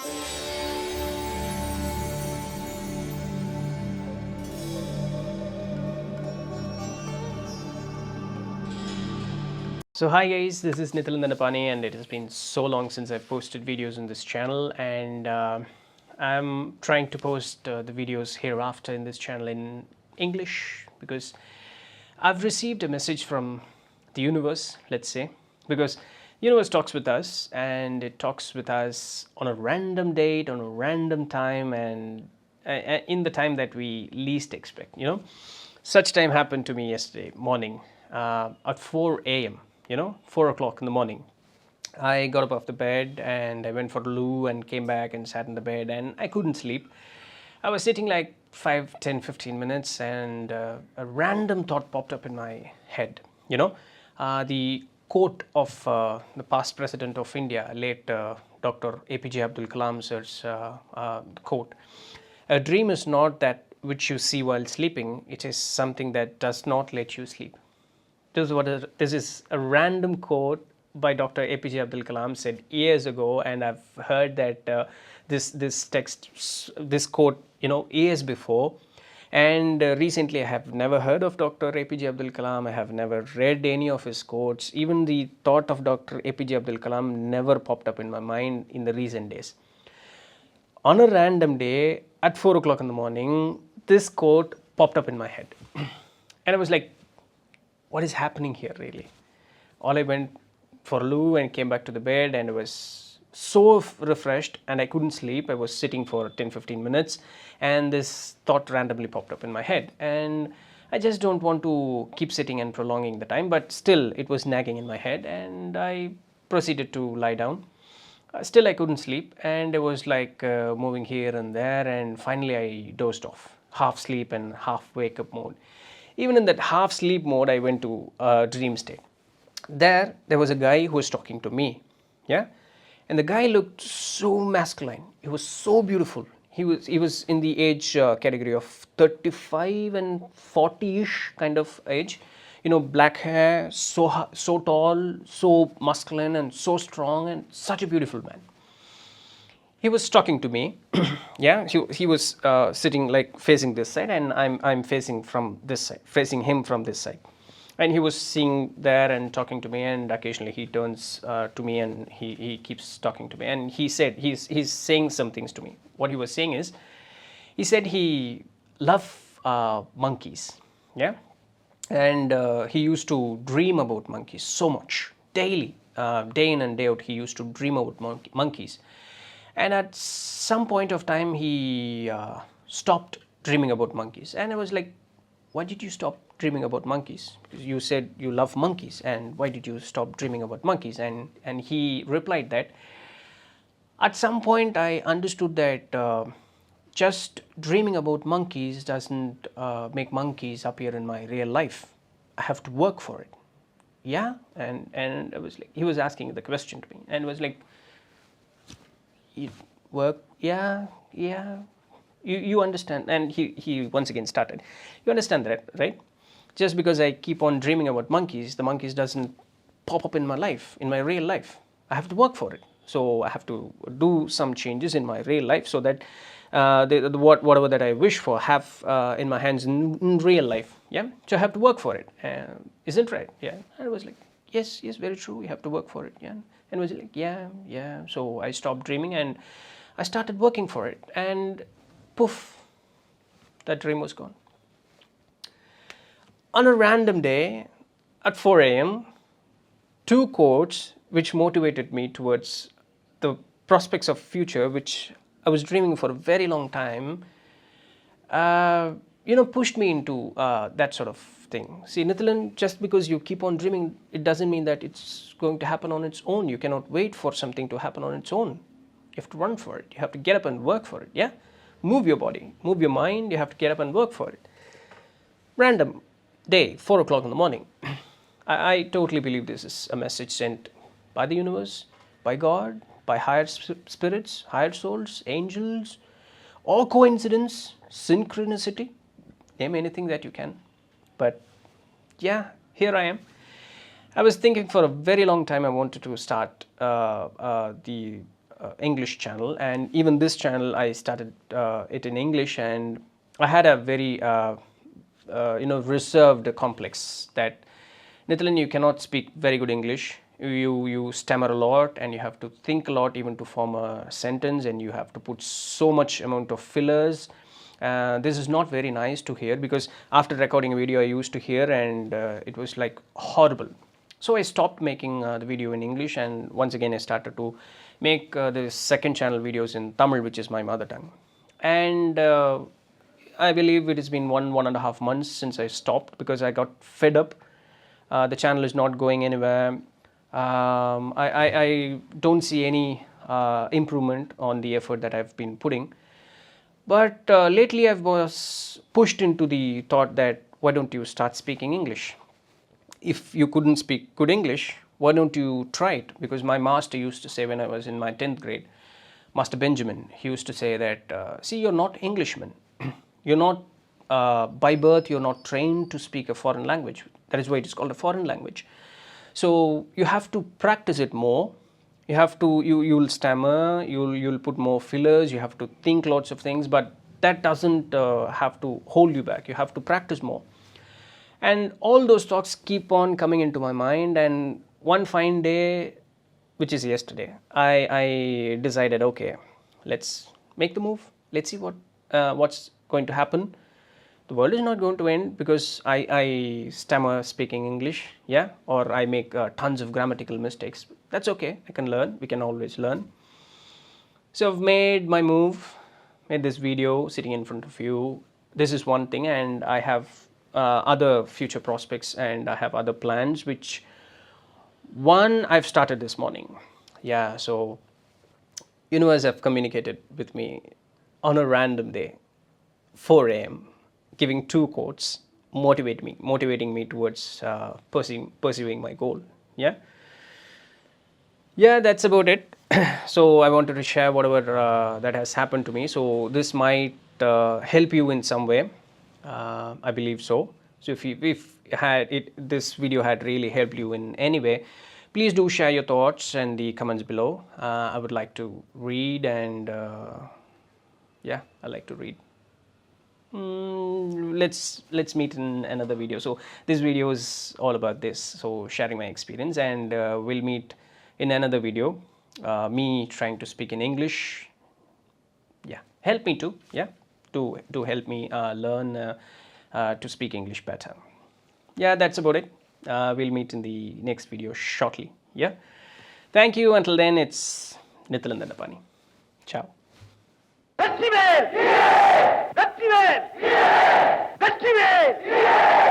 So hi guys, this is Nithilan Dhandapani, and it has been so long since I've posted videos on this channel, and I'm trying to post the videos hereafter in this channel in English because I've received a message from the universe, let's say, because universe talks with us, and it talks with us on a random date, on a random time, and in the time that we least expect. Such time happened to me yesterday morning at 4 a.m. 4 o'clock in the morning. I got up off the bed and I went for a loo and came back and sat in the bed, and I couldn't sleep. I was sitting like 5, 10, 15 minutes, and a random thought popped up in my head. The quote of the past president of India, late Dr. APJ Abdul Kalam sir's quote: "A dream is not that which you see while sleeping, it is something that does not let you sleep." This is a random quote by Dr. APJ Abdul Kalam, said years ago, and I've heard that this quote, years before. And recently, I have never heard of Dr. APJ Abdul Kalam. I have never read any of his quotes. Even the thought of Dr. APJ Abdul Kalam never popped up in my mind in the recent days. On a random day at 4 o'clock in the morning, this quote popped up in my head, and I was like, what is happening here really? I went for a loo and came back to the bed, and I was so refreshed and I couldn't sleep. I was sitting for 10-15 minutes, and this thought randomly popped up in my head, and I just don't want to keep sitting and prolonging the time, but still it was nagging in my head, and I proceeded to lie down. Still I couldn't sleep, and I was like moving here and there, and finally I dozed off, half sleep and half wake up mode. Even in that half sleep mode, I went to a dream state. There was a guy who was talking to me, yeah, and the guy looked so masculine. He was so beautiful. He was in the age category of 35 and 40ish kind of age. Black hair, so tall, so masculine, and so strong, and such a beautiful man. He was talking to me. Yeah, he was sitting like facing this side, and I'm facing from this side, facing him from this side. And he was sitting there and talking to me, and occasionally he turns to me and he keeps talking to me. And he said he's saying some things to me. What he was saying is, he said he loved monkeys, yeah, and he used to dream about monkeys so much daily, day in and day out. He used to dream about monkeys. And at some point of time, he stopped dreaming about monkeys. And I was like, why did you stop dreaming about monkeys? Because you said you love monkeys, and why did you stop dreaming about monkeys? And he replied that at some point I understood that just dreaming about monkeys doesn't make monkeys appear in my real life. I have to work for it. Yeah? And I was like, he was asking the question to me, and I was like, work, yeah, you understand. And he once again started, you understand that, right? Just because I keep on dreaming about monkeys, the monkeys doesn't pop up in my life, in my real life. I have to work for it. So I have to do some changes in my real life so that whatever that I wish for have in my hands in real life. Yeah, so I have to work for it. Isn't right? Yeah. And I was like, yes, very true. We have to work for it. Yeah. And was like, yeah. So I stopped dreaming and I started working for it, and poof, that dream was gone. On a random day at 4 a.m., two quotes which motivated me towards the prospects of future, which I was dreaming for a very long time, pushed me into that sort of thing. See, Nithilan, just because you keep on dreaming, it doesn't mean that it's going to happen on its own. You cannot wait for something to happen on its own. You have to run for it. You have to get up and work for it. Yeah, move your body, move your mind. You have to get up and work for it. Random day, 4 o'clock in the morning. I totally believe this is a message sent by the universe, by God, by higher spirits, higher souls, angels, or coincidence, synchronicity. Name anything that you can. But yeah, here I am. I was thinking for a very long time I wanted to start the English channel, and even this channel I started it in English, and I had a very reserved complex that Nithilan, you cannot speak very good English. You stammer a lot, and you have to think a lot even to form a sentence, and you have to put so much amount of fillers. This is not very nice to hear, because after recording a video I used to hear, and it was like horrible. So I stopped making the video in English, and once again I started to make the second channel videos in Tamil, which is my mother tongue. And I believe it has been 1.5 months since I stopped, because I got fed up. The channel is not going anywhere. I don't see any improvement on the effort that I've been putting. But lately I was pushed into the thought that why don't you start speaking English? If you couldn't speak good English, why don't you try it? Because my master used to say when I was in my 10th grade, Master Benjamin, he used to say that, see, you're not Englishman. You're not, by birth, you're not trained to speak a foreign language. That is why it is called a foreign language. So you have to practice it more. You have to, you'll stammer, you'll put more fillers, you have to think lots of things, but that doesn't have to hold you back. You have to practice more. And all those thoughts keep on coming into my mind, and one fine day, which is yesterday, I decided, okay, let's make the move. Let's see what's going to happen. The world is not going to end because I stammer speaking English, yeah, or I make tons of grammatical mistakes. That's okay. I can learn. We can always learn. So I've made my move, made this video sitting in front of you. This is one thing, and I have other future prospects, and I have other plans, which one I've started this morning. Yeah, so universe have communicated with me on a random day, 4 a.m., giving 2 quotes, motivating me towards pursuing my goal. Yeah, that's about it. So I wanted to share whatever that has happened to me. So this might help you in some way. I believe so. So if this video had really helped you in any way, please do share your thoughts in the comments below. I would like to read, and I like to read. Let's meet in another video. So this video is all about this, so sharing my experience, and we'll meet in another video, me trying to speak in English. Help me to help me learn to speak English better. That's about it. We'll meet in the next video shortly. Thank you. Until then, it's Nithilan Dhandapani. Ciao. Festival! Yeah! Festival! Yeah! Festival! Yeah!